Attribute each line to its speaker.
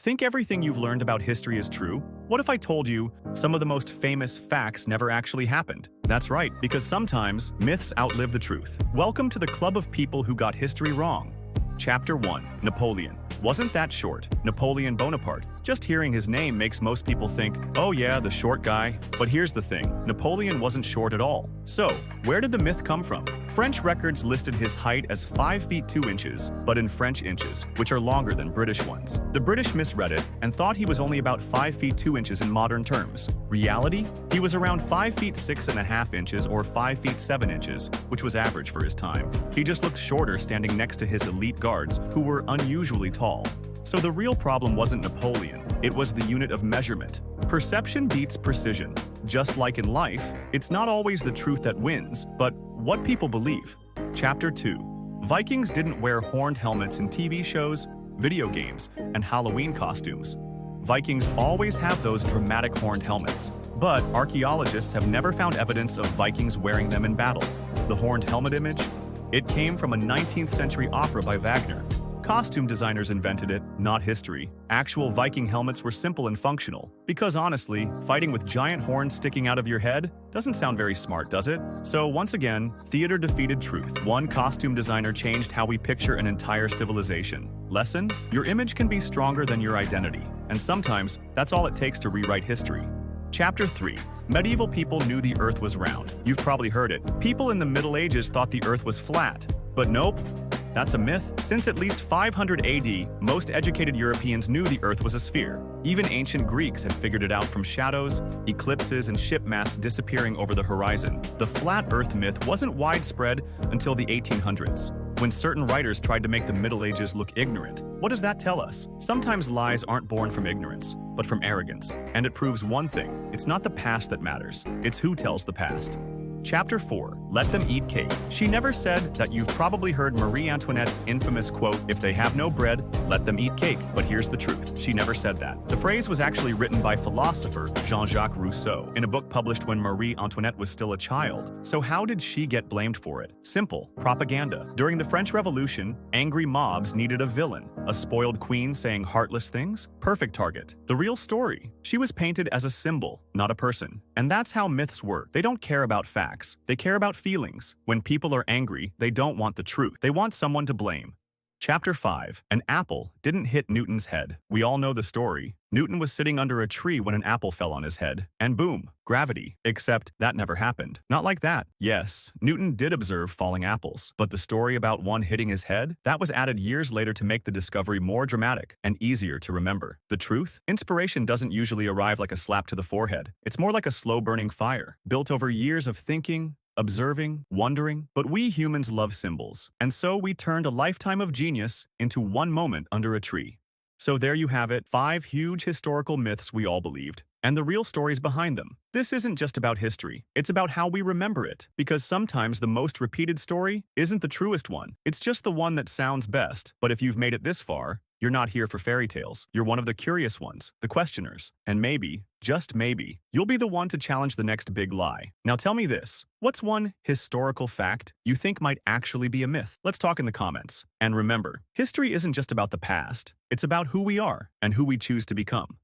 Speaker 1: Think everything you've learned about history is true? What if I told you some of the most famous facts never actually happened? That's right, because sometimes myths outlive the truth. Welcome to the club of people who got history wrong. Chapter 1. Napoleon. Wasn't that short? Napoleon Bonaparte. Just hearing his name makes most people think, oh yeah, the short guy. But here's the thing, Napoleon wasn't short at all. So, where did the myth come from? French records listed his height as 5 feet 2 inches, but in French inches, which are longer than British ones. The British misread it and thought he was only about 5 feet 2 inches in modern terms. Reality? He was around 5 feet 6.5 inches or 5 feet 7 inches, which was average for his time. He just looked shorter standing next to his elite guards, who were unusually tall. So the real problem wasn't Napoleon, it was the unit of measurement. Perception beats precision. Just like in life, it's not always the truth that wins, but what people believe. Chapter 2. Vikings didn't wear horned helmets in TV shows, video games, and Halloween costumes. Vikings always have those dramatic horned helmets, but archaeologists have never found evidence of Vikings wearing them in battle. The horned helmet image? It came from a 19th century opera by Wagner. Costume designers invented it, not history. Actual Viking helmets were simple and functional. Because honestly, fighting with giant horns sticking out of your head doesn't sound very smart, does it? So once again, theater defeated truth. One costume designer changed how we picture an entire civilization. Lesson? Your image can be stronger than your identity. And sometimes, that's all it takes to rewrite history. Chapter 3. Medieval people knew the Earth was round. You've probably heard it. People in the Middle Ages thought the Earth was flat. But nope. That's a myth. Since at least 500 AD, most educated Europeans knew the Earth was a sphere. Even ancient Greeks had figured it out from shadows, eclipses, and ship masts disappearing over the horizon. The flat Earth myth wasn't widespread until the 1800s, when certain writers tried to make the Middle Ages look ignorant. What does that tell us? Sometimes lies aren't born from ignorance, but from arrogance. And it proves one thing, it's not the past that matters, it's who tells the past. Chapter 4. Let them eat cake. She never said that. You've probably heard Marie Antoinette's infamous quote, if they have no bread, let them eat cake. But here's the truth. She never said that. The phrase was actually written by philosopher Jean-Jacques Rousseau in a book published when Marie Antoinette was still a child. So how did she get blamed for it? Simple. Propaganda. During the French Revolution, angry mobs needed a villain. A spoiled queen saying heartless things? Perfect target. The real story. She was painted as a symbol, not a person. And that's how myths work. They don't care about facts. They care about feelings. When people are angry, they don't want the truth. They want someone to blame. Chapter 5. An apple didn't hit Newton's head. We all know the story. Newton was sitting under a tree when an apple fell on his head. And boom, gravity. Except that never happened. Not like that. Yes, Newton did observe falling apples. But the story about one hitting his head? That was added years later to make the discovery more dramatic and easier to remember. The truth? Inspiration doesn't usually arrive like a slap to the forehead. It's more like a slow-burning fire, built over years of thinking, observing, wondering. But we humans love symbols, and so we turned a lifetime of genius into one moment under a tree. So there you have it, 5 huge historical myths we all believed, and the real stories behind them. This isn't just about history, it's about how we remember it, because sometimes the most repeated story isn't the truest one, it's just the one that sounds best. But if you've made it this far, you're not here for fairy tales. You're one of the curious ones, the questioners. And maybe, just maybe, you'll be the one to challenge the next big lie. Now tell me this, what's one historical fact you think might actually be a myth? Let's talk in the comments. And remember, history isn't just about the past, it's about who we are and who we choose to become.